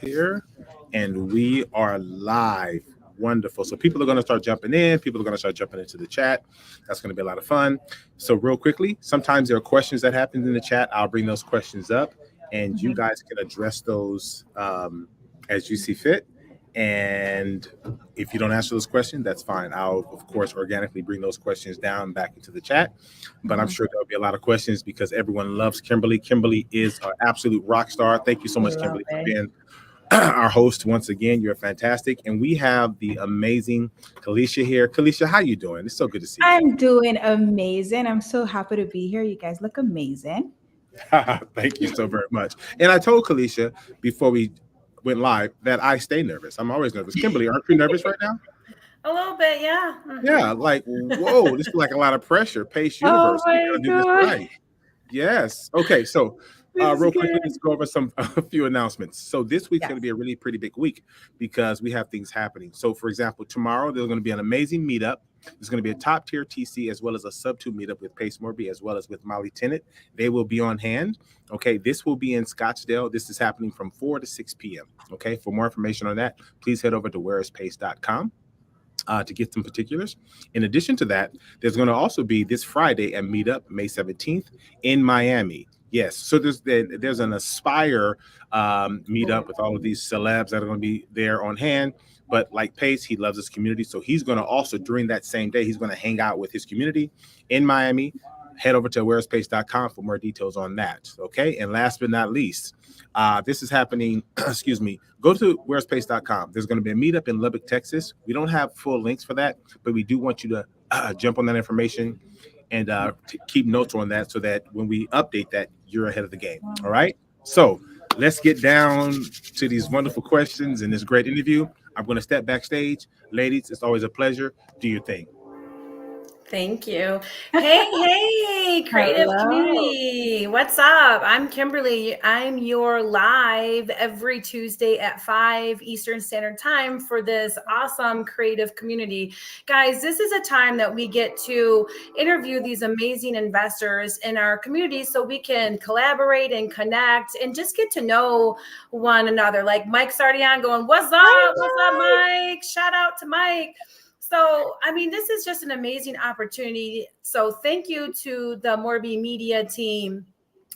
here, and we are live. Wonderful. So people are going to start jumping in. People are going to start jumping into the chat. That's going to be a lot of fun. So real quickly, sometimes there are questions that happen in the chat. I'll bring those questions up, and you Mhm. guys can address those as you see fit. And if you don't answer those questions, that's fine. I'll, of course, organically bring those questions down back into the chat. But I'm Mhm. sure there'll be a lot of questions because everyone loves Kimberly. Kimberly is an absolute rock star. Thank you so much, Love Kimberly, for it. being our host once again. You're fantastic. And we have the amazing Keleisha here. Keleisha, how you doing? It's so good to see you. I'm doing amazing. I'm so happy to be here. You guys look amazing. Thank you so very much. And I told Keleisha before we went live that I stay nervous. I'm always nervous. Kimberly, aren't you nervous right now? A little bit, yeah. Yeah, like whoa, this is like a lot of pressure. Pace Oh Universe, we my gotta do this god. right. Yes. Okay. So, This is real quickly, let's good. go over some a few announcements. So this week's going to Yes. be a really pretty big week because we have things happening. So, for example, tomorrow there's going to be an amazing meetup. There's going to be a top tier TC as well as a Sub2 meetup with Pace Morby as well as with Molly Tennant. They will be on hand. Okay, this will be in Scottsdale. This is happening from 4 to 6 p.m. Okay, for more information on that, please head over to whereispace.com to get some particulars. In addition to that, there's going to also be this Friday a meetup, May 17th in Miami. Yes, so there's an Aspire meetup with all of these celebs that are going to be there on hand. But like Pace, he loves his community, so he's going to also during that same day he's going to hang out with his community in Miami. Head over to awarespace.com for more details on that. Okay, and last but not least, this is happening. Excuse me. Go to wherespace.com. There's going to be a meetup in Lubbock, Texas. We don't have full links for that, but we do want you to jump on that information and keep notes on that so that when we update that, you're ahead of the game. All right. So let's get down to these wonderful questions and this great interview. I'm going to step backstage. Ladies, it's always a pleasure. Do your thing. Thank you. Hey, creative Hello. community. What's up? I'm Kimberly. I'm your live every Tuesday at 5 Eastern Standard Time for this awesome creative community. Guys, this is a time that we get to interview these amazing investors in our community so we can collaborate and connect and just get to know one another. Like Mike's already on going, What's Hi, up? What's up, Mike? Shout out to Mike. So, I mean, this is just an amazing opportunity. So, thank you to the Morby Media team.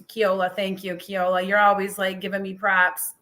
Keola, thank you, Keola. You're always like giving me props.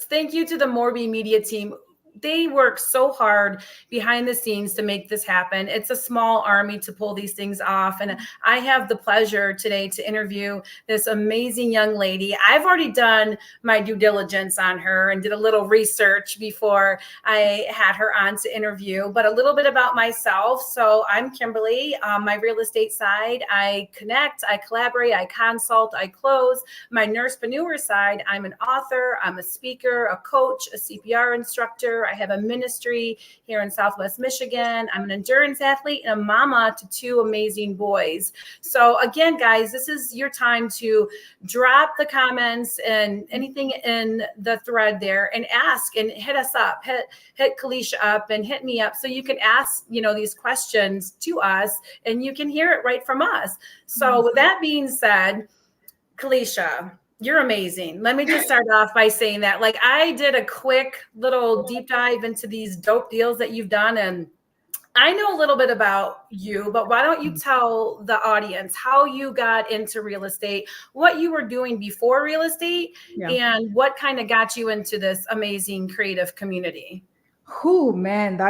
Thank you to the Morby Media team. They work so hard behind the scenes to make this happen. It's a small army to pull these things off. And I have the pleasure today to interview this amazing young lady. I've already done my due diligence on her and did a little research before I had her on to interview, but a little bit about myself. So I'm Kimberly. On my real estate side, I connect, I collaborate, I consult, I close. My nursepreneur side, I'm an author, I'm a speaker, a coach, a CPR instructor. I have a ministry here in Southwest Michigan. I'm an endurance athlete and a mama to two amazing boys. So again, guys, this is your time to drop the comments and anything in the thread there and ask and hit us up, hit Keleisha up and hit me up so you can ask, these questions to us and you can hear it right from us. So with that being said, Keleisha, you're amazing. Let me just start off by saying that. Like, I did a quick little deep dive into these dope deals that you've done, and I know a little bit about you, but why don't you tell the audience how you got into real estate, what you were doing before real estate, Yeah. and what kind of got you into this amazing creative community? Oh man,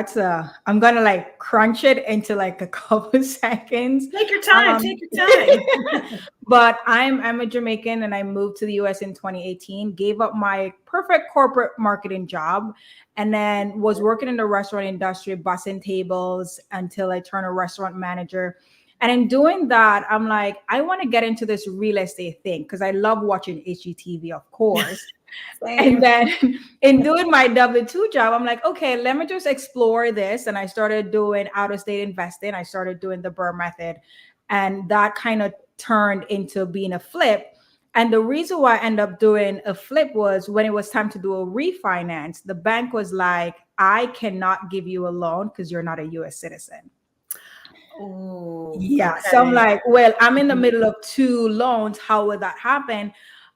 I'm gonna like crunch it into like a couple seconds. Take your time. Um Take your time. but I'm a Jamaican and I moved to the US in 2018, gave up my perfect corporate marketing job, and then was working in the restaurant industry, bussing tables until I turned a restaurant manager. And in doing that, I'm like, I want to get into this real estate thing because I love watching HGTV, of course. Same. And then in doing my W-2 job, I'm like, okay, let me just explore this. And I started doing out of state investing. I started doing the Burr method. And that kind of turned into being a flip. And the reason why I ended up doing a flip was when it was time to do a refinance, the bank was like, I cannot give you a loan because you're not a US citizen. Oh, Yeah. So I'm okay. like, well, I'm in the middle of two loans. How would that happen?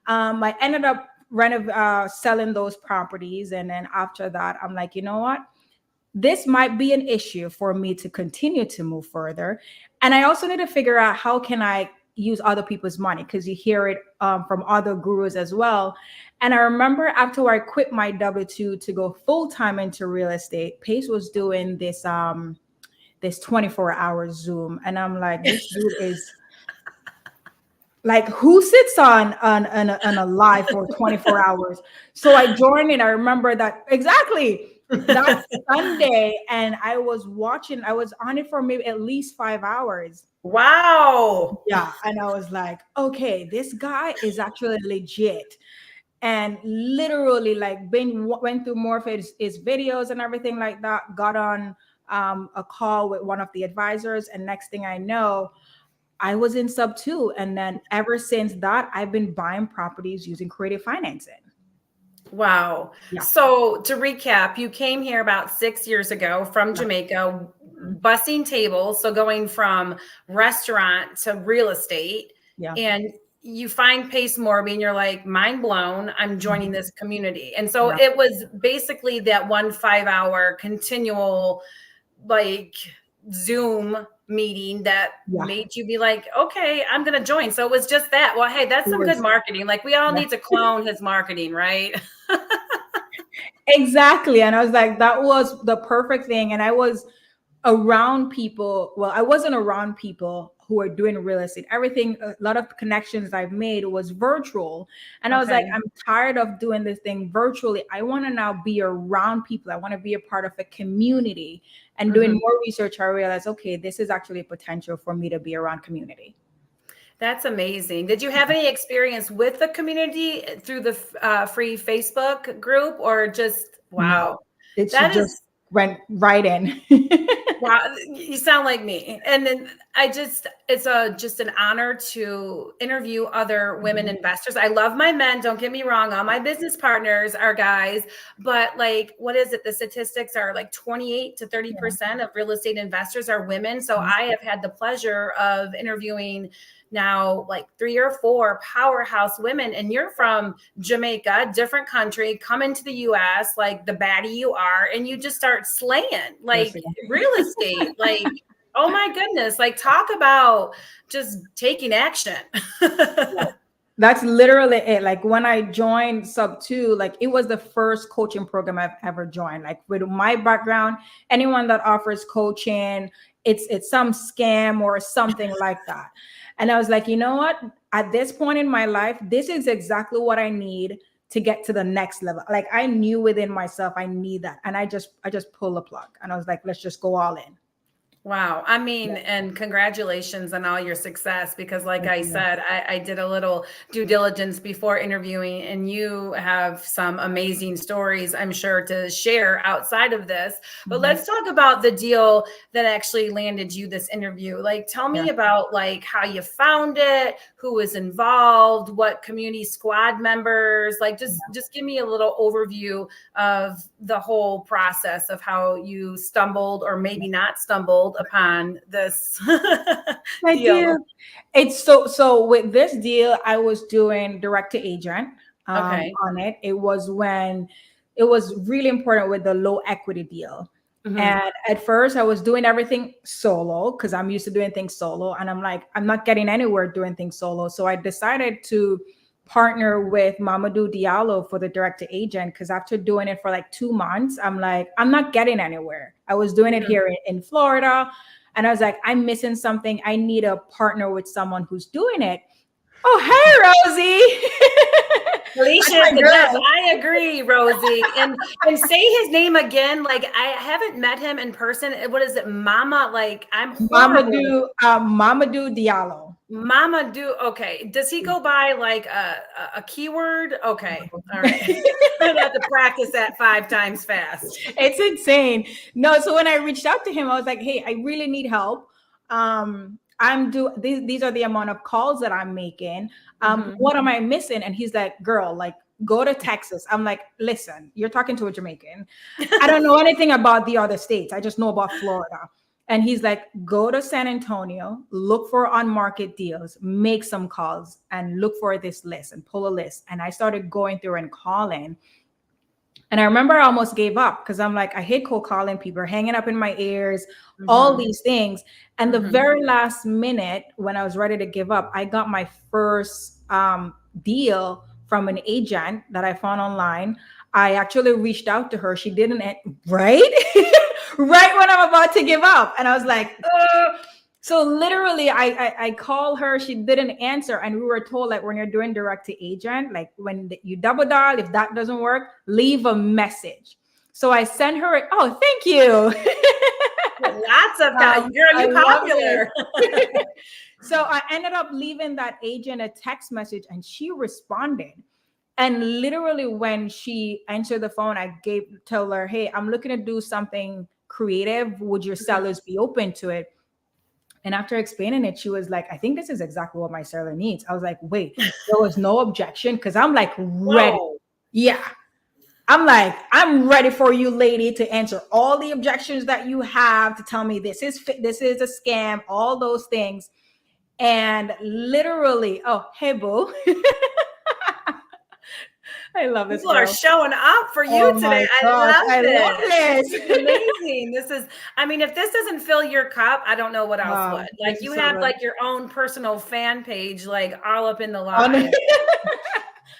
I ended up selling those properties. And then after that, I'm like, you know what? This might be an issue for me to continue to move further. And I also need to figure out how can I use other people's money, because you hear it from other gurus as well. And I remember after I quit my W-2 to go full-time into real estate, Pace was doing this 24-hour Zoom. And I'm like, this dude is like, who sits on a live for 24 hours? So I joined it. I remember that exactly that Sunday, and I was on it for maybe at least 5 hours. Wow. Yeah. And I was like, okay, this guy is actually legit. And literally like went through more of his videos and everything like that, got on a call with one of the advisors. And next thing I know, I was in Sub2. And then ever since that, I've been buying properties using creative financing. Wow. Yeah. So to recap, you came here about 6 years ago from Jamaica, bussing tables. So going from restaurant to real estate. Yeah. And you find Pace Morby and you're like, mind blown, I'm joining this community. And so it was basically that 1 5-hour continual like Zoom meeting that made you be like, okay, I'm going to join. So it was just that. Well, hey, that's some good marketing. Like we all need to clone his marketing, right? Exactly. And I was like, that was the perfect thing. And I was around people. Well, I wasn't around people who are doing real estate. Everything, a lot of connections I've made was virtual. And I was like, I'm tired of doing this thing virtually. I want to now be around people. I want to be a part of a community. And doing more research, I realized, okay, this is actually a potential for me to be around community. That's amazing. Did you have any experience with the community through the free Facebook group, or just, wow. No, that just went right in. Wow, you sound like me. And then it's just an honor to interview other women investors. I love my men, don't get me wrong. All my business partners are guys, but like, what is it? The statistics are like 28 to 30% of real estate investors are women. So I have had the pleasure of interviewing now like 3 or 4 powerhouse women, and you're from Jamaica, different country, come into the US like the baddie you are, and you just start slaying like real estate. Like, oh my goodness, like talk about just taking action. That's literally it. Like when I joined Sub2, like it was the first coaching program I've ever joined. Like with my background, anyone that offers coaching, it's some scam or something like that. And I was like, you know what? At this point in my life, this is exactly what I need to get to the next level. Like I knew within myself, I need that. And I just pulled the plug and I was like, let's just go all in. Wow. I mean, and congratulations on all your success, because like I said, I did a little due diligence before interviewing, and you have some amazing stories, I'm sure, to share outside of this. But let's talk about the deal that actually landed you this interview. Like, tell me about like how you found it, who was involved, what community squad members, like just give me a little overview of the whole process of how you stumbled or maybe not stumbled upon this deal. It's so with this deal, I was doing direct to agent on it. It was when it was really important with the low equity deal. And at first I was doing everything solo because I'm used to doing things solo. And I'm like, I'm not getting anywhere doing things solo. So I decided to partner with Mamadou Diallo for the direct to agent, because after doing it for like 2 months, I'm like, I'm not getting anywhere. I was doing it here in Florida, and I was like, I'm missing something. I need a partner with someone who's doing it. Oh, hey, Rosie. Keleisha, I agree, Rosie. And say his name again. Like, I haven't met him in person. What is it, Mama? Like, I'm horrible. Mamadou Diallo. Mamadou. Okay. Does he go by like a keyword? Okay. All right. I'm gonna have to practice that 5 times fast. It's insane. No, so when I reached out to him, I was like, hey, I really need help. These are the amount of calls that I'm making. What am I missing? And he's like, girl, like, go to Texas. I'm like, listen, you're talking to a Jamaican. I don't know anything about the other states. I just know about Florida. And he's like, go to San Antonio, look for on-market deals, make some calls, and look for this list and pull a list. And I started going through and calling. And I remember I almost gave up because I'm like, I hate cold calling. People are hanging up in my ears, all these things. And the very last minute, when I was ready to give up, I got my first deal from an agent that I found online. I actually reached out to her. She didn't, right? Right when I'm about to give up. And I was like, so literally I call her, she didn't answer. And we were told, like, when you're doing direct to agent, like when you double dial, if that doesn't work, leave a message. So I sent her, oh, thank you. Lots of that. You're popular. So I ended up leaving that agent a text message and she responded. And literally when she answered the phone, I told her, hey, I'm looking to do something creative. Would your sellers be open to it? And after explaining it, she was like, I think this is exactly what my seller needs. I was like, wait, there was no objection? Because I'm like ready. Whoa. Yeah. I'm like, I'm ready for you, lady, to answer all the objections that you have, to tell me this is a scam, all those things. And literally, oh, hey, boo. I love this. People are showing up for you today. I love this. It's amazing. This is, I mean, if this doesn't fill your cup, I don't know what else would. Like, you have like your own personal fan page, like all up in the line.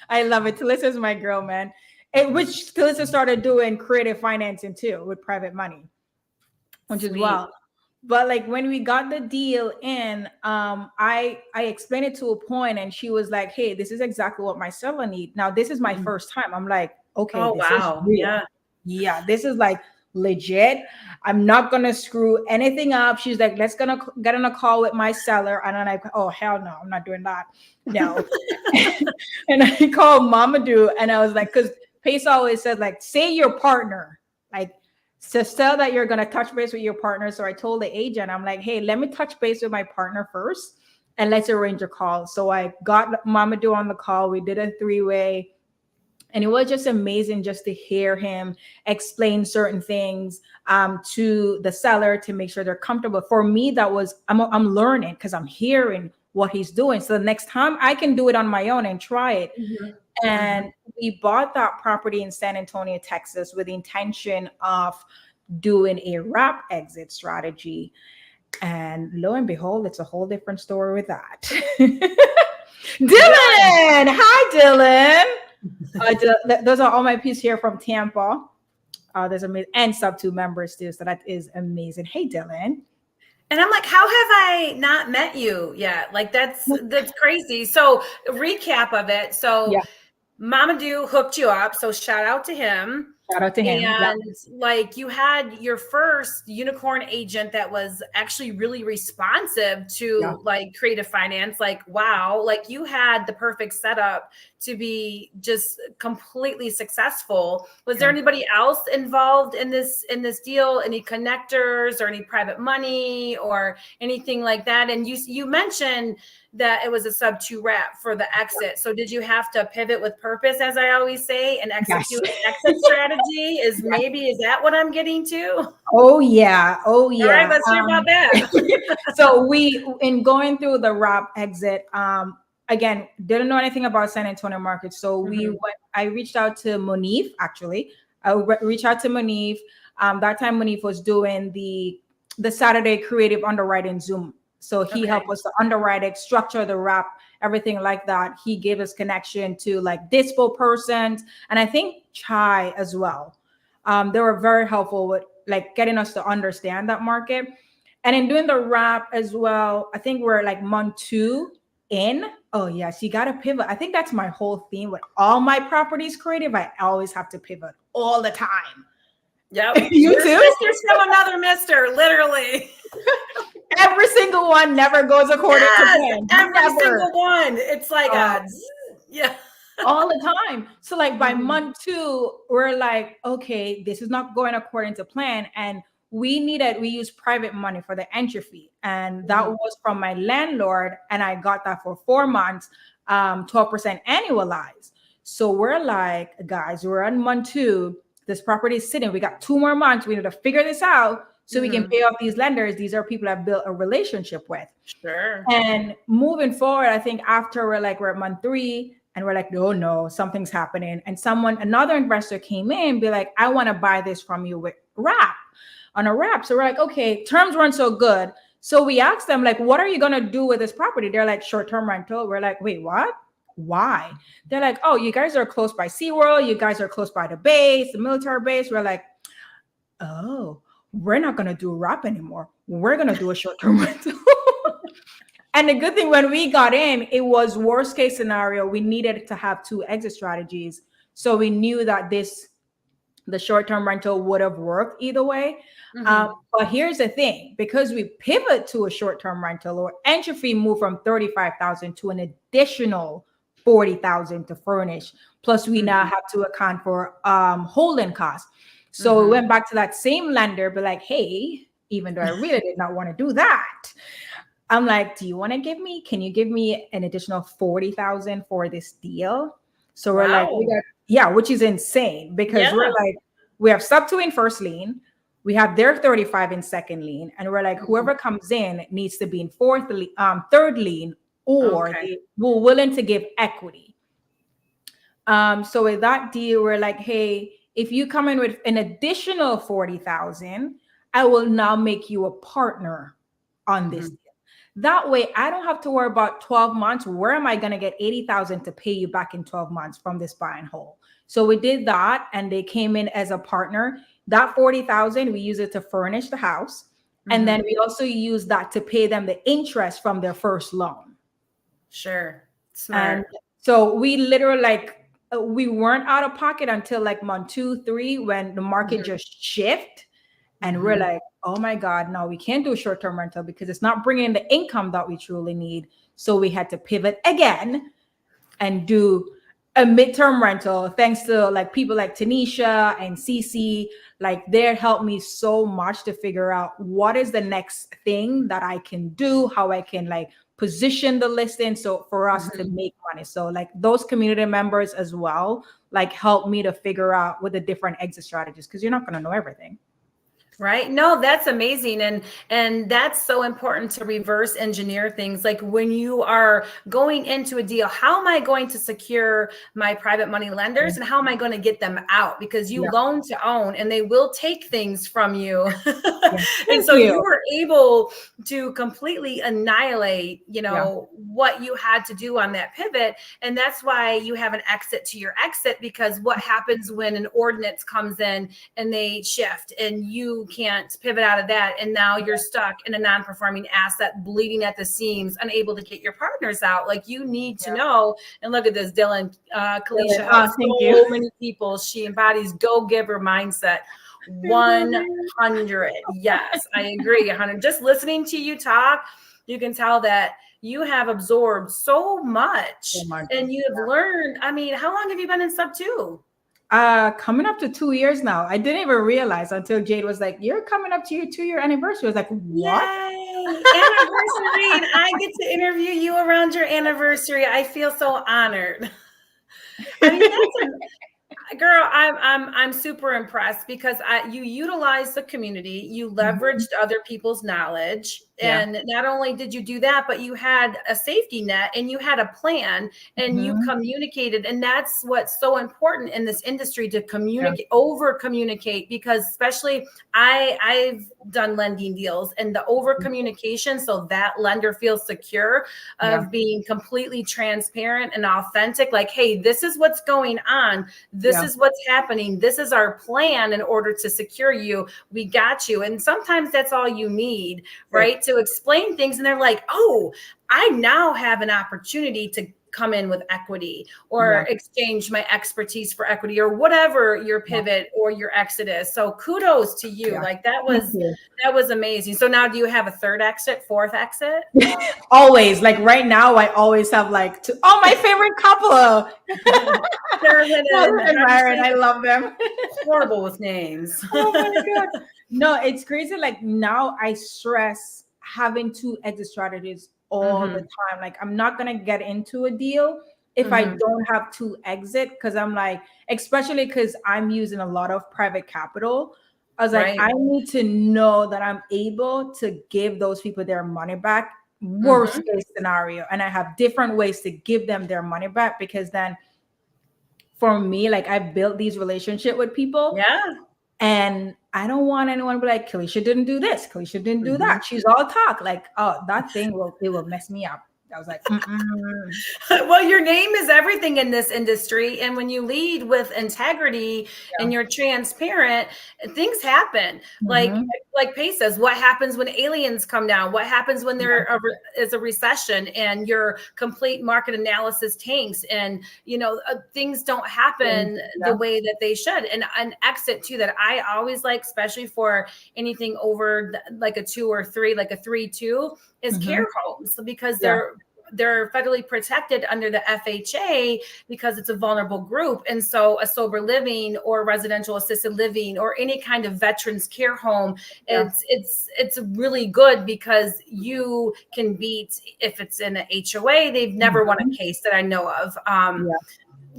I love it. Keleisha is my girl, man. Which Keleisha started doing creative financing too with private money, which is wild. But like when we got the deal in, I explained it to a point and she was like, hey, this is exactly what my seller needs. Now, this is my first time. I'm like, okay. Oh, wow. Yeah. Yeah. This is like legit. I'm not going to screw anything up. She's like, let's get on a call with my seller. And I'm like, oh, hell no, I'm not doing that. No. And I called Mamadou and I was like, because Pace always said, like, say your partner, like, to sell that you're going to touch base with your partner. So I told the agent, I'm like, hey, let me touch base with my partner first and let's arrange a call. So I got Mamadou on the call. We did a 3-way and it was just amazing just to hear him explain certain things to the seller to make sure they're comfortable. For me, that was, I'm learning because I'm hearing what he's doing. So the next time I can do it on my own and try it. And we bought that property in San Antonio, Texas, with the intention of doing a wrap exit strategy. And lo and behold, it's a whole different story with that. Dylan! Hi, Dylan. Those are all my pieces here from Tampa. There's amazing, and Sub2 members too. So that is amazing. Hey, Dylan. And I'm like, how have I not met you yet? Like, that's crazy. So recap of it. So Mamadou hooked you up. So shout out to him. Shout out to him. And like, you had your first unicorn agent that was actually really responsive to like creative finance. Like, wow, like you had the perfect setup to be just completely successful. Was there anybody else involved in this deal? Any connectors or any private money or anything like that? And you mentioned that it was a Sub2 wrap for the exit. So did you have to pivot with purpose, as I always say, and execute an exit strategy? Is that what I'm getting to? Oh yeah. Oh yeah. All right, let's hear about that. So in going through the wrap exit, again, didn't know anything about San Antonio market. So I reached out to Monif, actually. I reached out to Monif. That time Monif was doing the Saturday creative underwriting Zoom. So he helped us to underwrite it, structure the wrap, everything like that. He gave us connection to like dispo persons. And I think Chai as well. They were very helpful with like getting us to understand that market. And in doing the wrap as well, I think we're like month 2 in. Oh yes, you got to pivot. I think that's my whole theme with all my properties creative. I always have to pivot all the time. Yep. You too? Mister's from another mister, literally. Every single one never goes according to plan. Every single one. It's like all the time. So like by month 2, we're like, okay, this is not going according to plan. And we used private money for the entry fee. And that was from my landlord. And I got that for 4 months, 12% annualized. So we're like, guys, we're on month 2. This property is sitting. We got 2 more months. We need to figure this out. so we can pay off these lenders. These are people I've built a relationship with. Sure. And moving forward, I think after we're at month 3 and we're like, oh no, something's happening. And another investor came in, be like, I want to buy this from you with on a wrap. So we're like, okay, terms weren't so good. So we asked them, like, what are you going to do with this property? They're like, short-term rental. We're like, wait, what? Why? They're like, oh, you guys are close by SeaWorld. You guys are close by the base, the military base. We're like, oh, we're not going to do a wrap anymore. We're going to do a short-term rental. And the good thing, when we got in, it was worst case scenario. We needed to have 2 exit strategies. So we knew that the short-term rental would have worked either way. But here's the thing, because we pivot to a short-term rental, or entry fee moved from $35,000 to an additional $40,000 to furnish. Plus we now have to account for holding costs. So we went back to that same lender, but like, hey, even though I really did not want to do that, I'm like, can you give me an additional $40,000 for this deal? So we're like, which is insane, because we're like, we have Subto in first lien, we have their 35 in second lien, and we're like, whoever comes in needs to be in third lien, or we're willing to give equity. So with that deal, we're like, hey, if you come in with an additional $40,000, I will now make you a partner on this deal. That way, I don't have to worry about 12 months. Where am I going to get $80,000 to pay you back in 12 months from this buy and hold? So we did that, and they came in as a partner. That $40,000, we use it to furnish the house. And then we also use that to pay them the interest from their first loan. Sure. Smart. And so we literally we weren't out of pocket until like month 2, 3, when the market just shift. And we're like, oh my God, no, we can't do a short-term rental because it's not bringing in the income that we truly need. So we had to pivot again and do a midterm rental, thanks to like people like Tanisha and Cece. Like, they helped me so much to figure out what is the next thing that I can do, how I can like position the listing, so for us to make money. So like those community members as well, like, help me to figure out what the different exit strategies, because you're not going to know everything. Right. No, that's amazing. And that's so important to reverse engineer things. Like, when you are going into a deal, how am I going to secure my private money lenders, and how am I going to get them out? Because you loan to own, and they will take things from you. And so you were able to completely annihilate, what you had to do on that pivot. And that's why you have an exit to your exit, because what happens when an ordinance comes in and they shift and you can't pivot out of that, and now you're stuck in a non-performing asset, bleeding at the seams, unable to get your partners out. Like, you need to know. And look at this, Dylan, Keleisha, so many people. She embodies go-giver mindset. 100. Yes, I agree. 100. Just listening to you talk, you can tell that you have absorbed so much, and you have learned. I mean, how long have you been in Sub2? Coming up to 2 years now. I didn't even realize until Jade was like, you're coming up to your 2-year anniversary. I was like, what? Yay, anniversary. And I get to interview you around your anniversary. I feel so honored. I mean, girl, I'm super impressed, because you utilized the community, you leveraged other people's knowledge, and not only did you do that, but you had a safety net, and you had a plan, and you communicated. And that's what's so important in this industry, to communicate, over communicate, because especially I've done lending deals, and the over communication, so that lender feels secure of being completely transparent and authentic. Like, hey, this is what's going on. This is what's happening. This is our plan in order to secure you. We got you. And sometimes that's all you need, right? To explain things. And they're like, oh, I now have an opportunity to come in with equity, or exchange my expertise for equity, or whatever your pivot or your exit is. So kudos to you. Like, that was amazing. So now, do you have a third exit, fourth exit? Always. Like, right now, I always have like my favorite couple. And Myron, I love them. Horrible with names. Oh my God. No, it's crazy. Like, now I stress having 2 exit strategies all the time. Like, I'm not gonna get into a deal if I don't have 2 exit, because I'm like, especially because I'm using a lot of private capital. I was like, Right. I need to know that I'm able to give those people their money back, worst case scenario. And I have different ways to give them their money back, because then for me, like, I built these relationships with people. Yeah. And I don't want anyone to be like, Keleisha didn't do this, Keleisha didn't do that. She's all talk. Like, oh, that thing will mess me up. I was like, well, your name is everything in this industry. And when you lead with integrity and you're transparent, things happen. Like Pace says, what happens when aliens come down? What happens when there is a recession and your complete market analysis tanks, and things don't happen the way that they should? And an exit too that I always like, especially for anything over like a 2 or 3, like a 3-2, is care homes, because they're federally protected under the FHA because it's a vulnerable group. And so a sober living or residential assisted living or any kind of veterans care home, it's really good, because you can beat, if it's in an HOA, they've never won a case that I know of.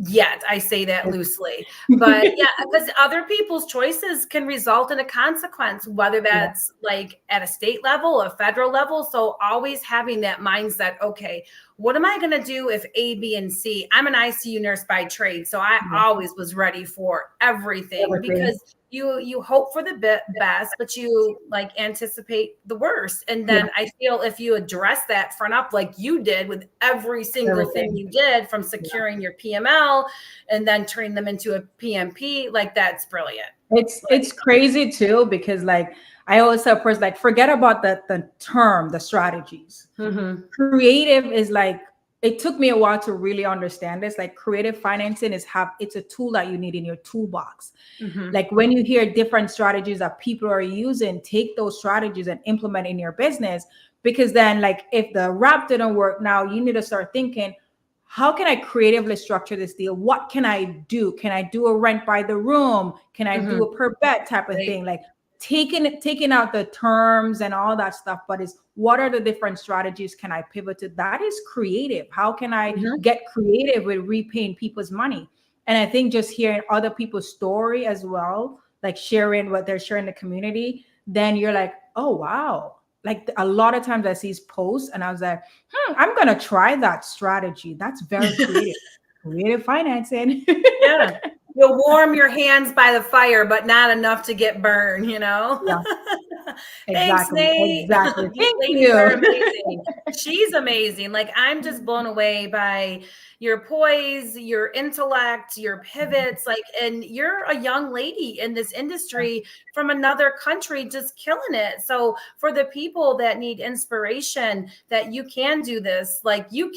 Yet, I say that loosely, but because other people's choices can result in a consequence, whether that's like at a state level, a federal level. So always having that mindset, okay, what am I going to do if A, B, and C? I'm an ICU nurse by trade, so I always was ready for everything. Because you hope for the best, but you like anticipate the worst. And then I feel if you address that front up, like you did with every single thing you did, from securing your PML and then turning them into a PMP, like that's brilliant. It's crazy too, because like I always tell a person, like, forget about the term, the strategies. Creative is like, it took me a while to really understand this. Like, creative financing it's a tool that you need in your toolbox. Like, when you hear different strategies that people are using, take those strategies and implement in your business. Because then, like, if the wrap didn't work, now you need to start thinking, how can I creatively structure this deal? What can I do? Can I do a rent by the room? Can I do a per bed type of thing? Like, taking out the terms and all that stuff, but it's what are the different strategies can I pivot to? That is creative. How can I get creative with repaying people's money? And I think just hearing other people's story as well, like sharing what they're sharing in the community, then you're like, oh wow. Like, a lot of times I see his posts and I was like, I'm gonna try that strategy. That's very creative. Creative financing. You'll warm your hands by the fire, but not enough to get burned, Thanks, Nate. Exactly. These ladies are amazing. She's amazing. Like, I'm just blown away by your poise, your intellect, your pivots, like, and you're a young lady in this industry from another country, just killing it. So for the people that need inspiration, that you can do this, like, you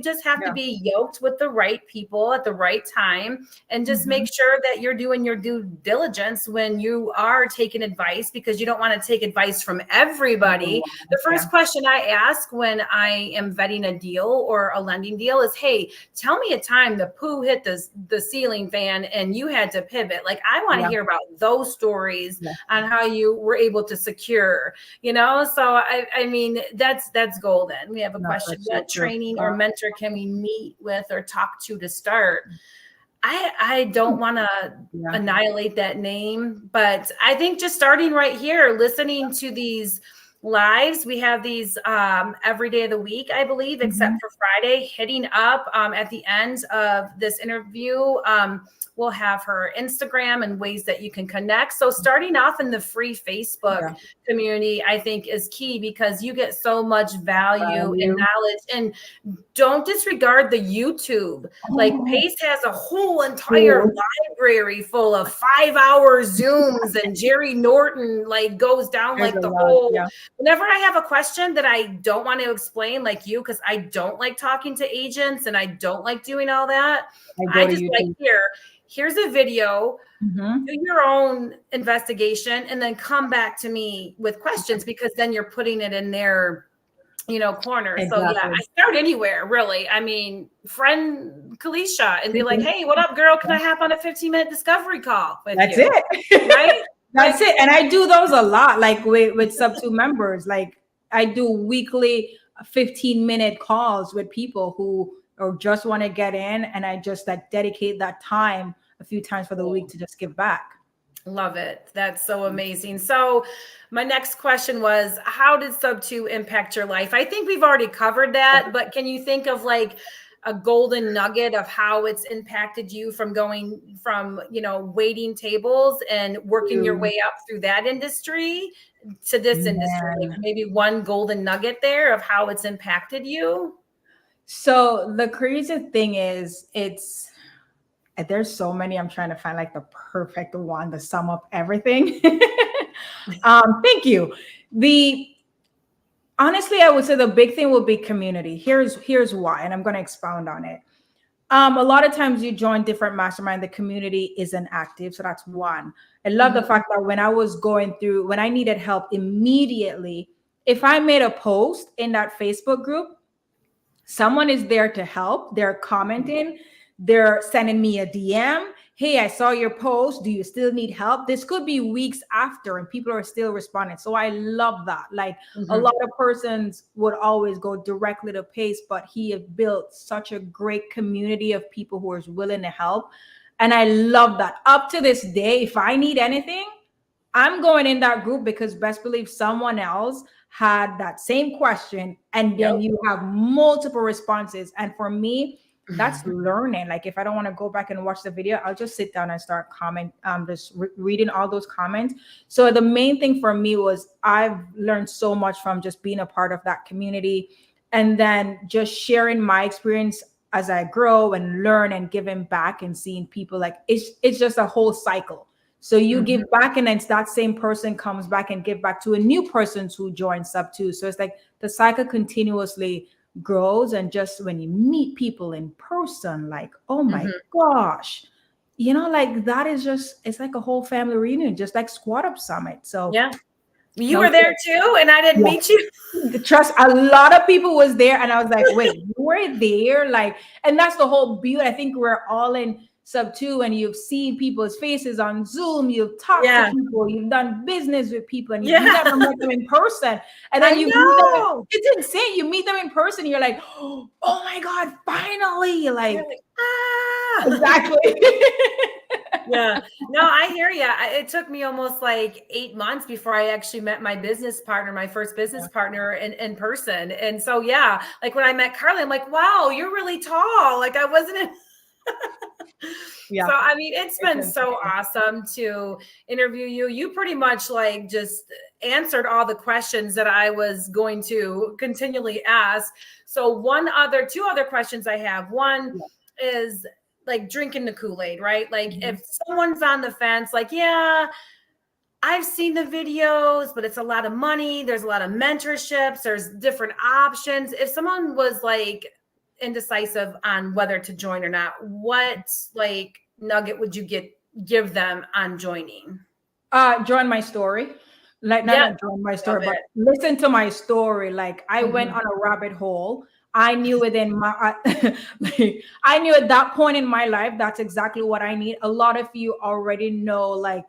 just have to be yoked with the right people at the right time, and just make sure that you're doing your due diligence when you are taking advice, because you don't want to take advice from everybody. The first question I ask when I am vetting a deal or a lending deal is, hey, tell me a time the poo hit the ceiling fan and you had to pivot. Like, I want to hear about those stories on how you were able to secure, So I mean, that's golden. We have a question: what training or mentor can we meet with or talk to start? I don't want to annihilate that name, but I think just starting right here, listening to these lives, we have these every day of the week, I believe, except for Friday, hitting up at the end of this interview. We'll have her Instagram and ways that you can connect. So starting off in the free Facebook community, I think, is key, because you get so much value and knowledge. And don't disregard the YouTube. Like, Pace has a whole entire library full of 5-hour Zooms, and Jerry Norton like goes down like the whole. Whenever I have a question that I don't want to explain, like you, because I don't like talking to agents and I don't like doing all that, I just like, here's a video, do your own investigation, and then come back to me with questions, because then you're putting it in their, corner. So I start anywhere, really. I mean, friend Keleisha and be like, hey, what up, girl? Can I hop on a 15-minute discovery call with you? It. Right? That's it. And I do those a lot, like with Sub2 members. Like, I do weekly 15-minute calls with people who or just want to get in, and I just like dedicate that time a few times for the week to just give back. Love it. That's so amazing. So my next question was, how did Sub2 impact your life? I think we've already covered that, but can you think of like a golden nugget of how it's impacted you from going from, waiting tables and working your way up through that industry to this industry? Like maybe one golden nugget there of how it's impacted you? So the crazy thing is, there's so many. I'm trying to find like the perfect one to sum up everything. Thank you. Honestly, I would say the big thing will be community. Here's why, and I'm going to expound on it. A lot of times you join different mastermind, the community isn't active. So that's one. I love the fact that when I needed help immediately, if I made a post in that Facebook group, someone is there to help. They're commenting, they're sending me a DM. Hey, I saw your post. Do you still need help? This could be weeks after and people are still responding. So I love that. Like a lot of persons would always go directly to Pace, but he have built such a great community of people who are willing to help. And I love that. Up to this day, if I need anything, I'm going in that group because best believe someone else had that same question and then you have multiple responses. And for me, that's learning. Like if I don't want to go back and watch the video, I'll just sit down and start reading all those comments. So the main thing for me was I've learned so much from just being a part of that community and then just sharing my experience as I grow and learn and giving back and seeing people like it's just a whole cycle. So you give back and then that same person comes back and give back to a new person who joins Sub2. So it's like the cycle continuously grows. And just when you meet people in person, like, oh my gosh, like that is it's like a whole family reunion, just like Squad Up Summit. So yeah, you were there too, and I didn't meet you. Trust, a lot of people was there, and I was like, wait, you were there? Like, and that's the whole beauty. I think we're all in Sub2 and you've seen people's faces on Zoom, you've talked to people, you've done business with people, and you've never met them in person. And then it's insane. You meet them in person, you're like, oh my God, finally. Like, exactly. Yeah, no, I hear you. It took me almost like 8 months before I actually met my business partner, my first business partner in person. And so, yeah, like when I met Carly, I'm like, wow, you're really tall. Like I wasn't in. So I mean, it's been so awesome to interview you. You pretty much like just answered all the questions that I was going to continually ask. So two other questions I have. One is like drinking the Kool-Aid, right? Like if someone's on the fence, like, yeah, I've seen the videos, but it's a lot of money. There's a lot of mentorships. There's different options. If someone was like indecisive on whether to join or not, what like nugget would you give them on joining? Join my story. Like not join my story, but listen to my story. Like I went on a rabbit hole. I knew within my I knew at that point in my life that's exactly what I need. A lot of you already know, like,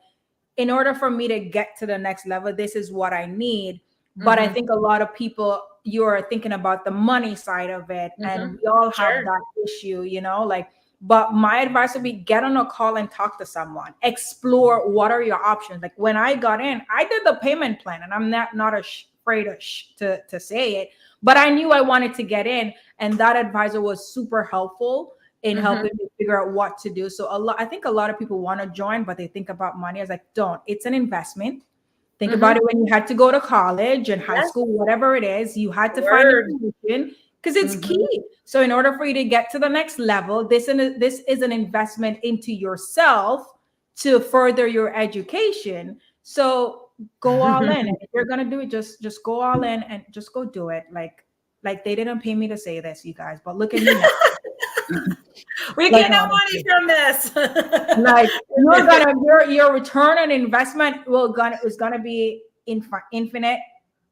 in order for me to get to the next level, this is what I need. But I think a lot of people, you're thinking about the money side of it, and we all have that issue, like. But my advice would be get on a call and talk to someone. Explore what are your options. Like when I got in, I did the payment plan, and I'm not afraid to say it. But I knew I wanted to get in, and that advisor was super helpful in helping me figure out what to do. So I think a lot of people want to join, but they think about money. I was like, don't. It's an investment. Think about it when you had to go to college and high school, whatever it is, you had to find a position because it's key. So in order for you to get to the next level, this is an investment into yourself to further your education. So go all in. And if you're gonna do it, just go all in and just go do it. Like they didn't pay me to say this, you guys, but look at me now. We get no money from this. Like your return on investment is gonna be infinite.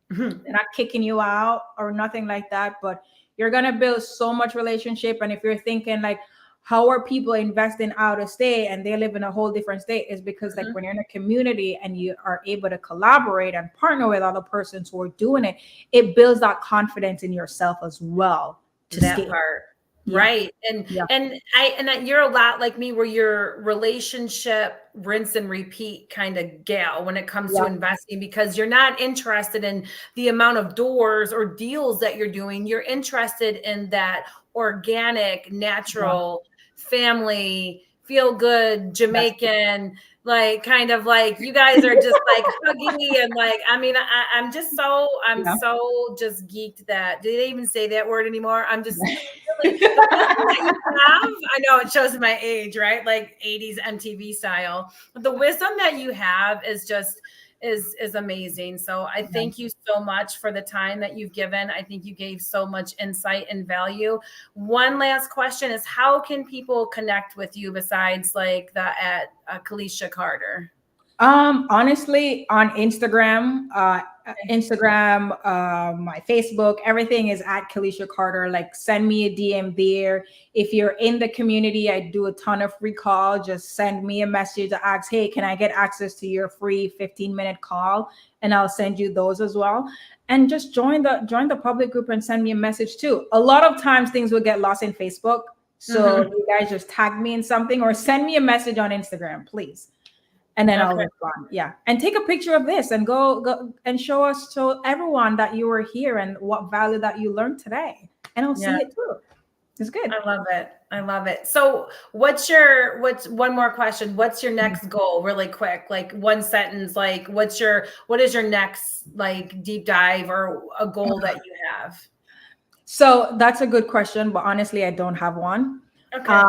They're not kicking you out or nothing like that, but you're gonna build so much relationship. And if you're thinking like, how are people investing out of state and they live in a whole different state, is because like when you're in a community and you are able to collaborate and partner with other persons who are doing it, it builds that confidence in yourself as well. To that part. Right. And Yeah. you're a lot like me where your relationship rinse and repeat kind of gal when it comes to investing, because you're not interested in the amount of doors or deals that you're doing. You're interested in that organic, natural family, feel good, Jamaican, like kind of like you guys are just like huggy and like, I mean, I'm just so, so just geeked that, do they even say that word anymore? I'm just really, the wisdom that you have, I know it shows my age, right? Like 80s MTV style, but the wisdom that you have is just, is amazing. So I thank you so much for the time that you've given. I think you gave so much insight and value. One last question is, how can people connect with you besides like at Keleisha Carter? Honestly, on Instagram, my Facebook, everything is at Keleisha Carter. Like, send me a DM there. If you're in the community, I do a ton of free call. Just send me a message to ask, hey, can I get access to your free 15-minute call? And I'll send you those as well. And just join the public group and send me a message too. A lot of times things will get lost in Facebook. So you guys just tag me in something or send me a message on Instagram, please. And then I'll respond. Yeah. And take a picture of this and go and show everyone that you were here and what value that you learned today. And I'll see it too. It's good. I love it. I love it. So what's one more question? What's your next goal really quick? Like one sentence, like what is your next like deep dive or a goal that you have? So that's a good question, but honestly, I don't have one. Okay.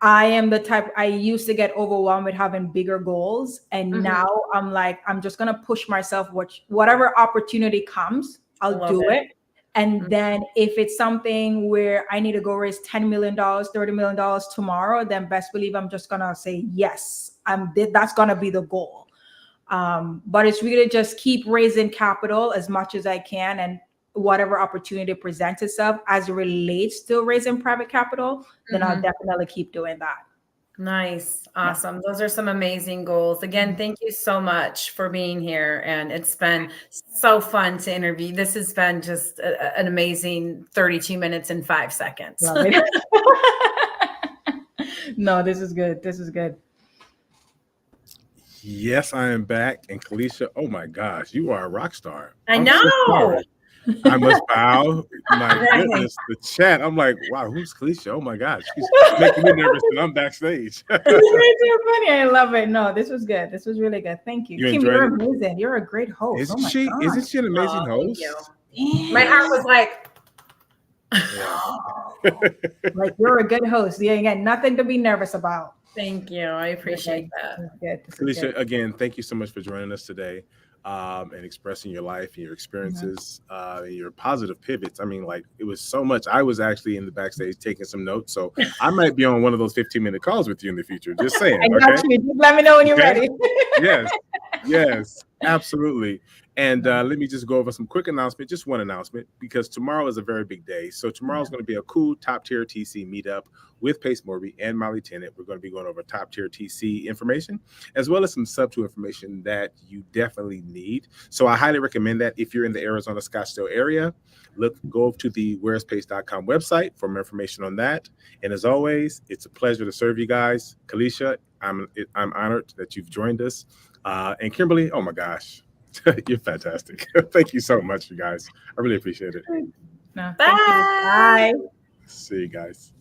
I am the type, I used to get overwhelmed with having bigger goals. And now I'm like, I'm just going to push myself, whatever opportunity comes, I'll do it. And then if it's something where I need to go raise $10 million, $30 million tomorrow, then best believe I'm just going to say, yes, that's going to be the goal. But it's really just keep raising capital as much as I can. And whatever opportunity presents itself as it relates to raising private capital, then I'll definitely keep doing that. Nice. Awesome. Those are some amazing goals. Again, thank you so much for being here. And it's been so fun to interview. This has been just an amazing 32 minutes and 5 seconds. Love it. No, this is good. This is good. Yes, I am back. And Keleisha, oh my gosh, you are a rock star. I know. I must bow. My goodness, the chat. I'm like, wow, who's Keleisha? Oh my gosh, she's making me nervous and I'm backstage. It's so funny. I love it. No, this was good. This was really good. Thank you. Kim, you're amazing. You're a great host. Isn't she an amazing host? My heart was like, like, you're a good host. Yeah, again, nothing to be nervous about. Thank you. I appreciate that. Keleisha, again, thank you so much for joining us today. And expressing your life and your experiences, your positive pivots. I mean, like, it was so much. I was actually in the backstage taking some notes, so I might be on one of those 15-minute calls with you in the future. Just saying. I got you. Just let me know when you're ready. Yes, absolutely. And let me just go over some quick announcement, just one announcement, because tomorrow is a very big day. So tomorrow is going to be a cool top tier TC meetup with Pace Morby and Molly Tennant. We're going to be going over top tier TC information, as well as some Subto information that you definitely need. So I highly recommend that if you're in the Arizona Scottsdale area, go to the whereispace.com website for more information on that. And as always, it's a pleasure to serve you guys. Keleisha, I'm honored that you've joined us. And Kimberly, oh my gosh. You're fantastic. Thank you so much, you guys. I really appreciate it. No, Bye. Bye. See you guys.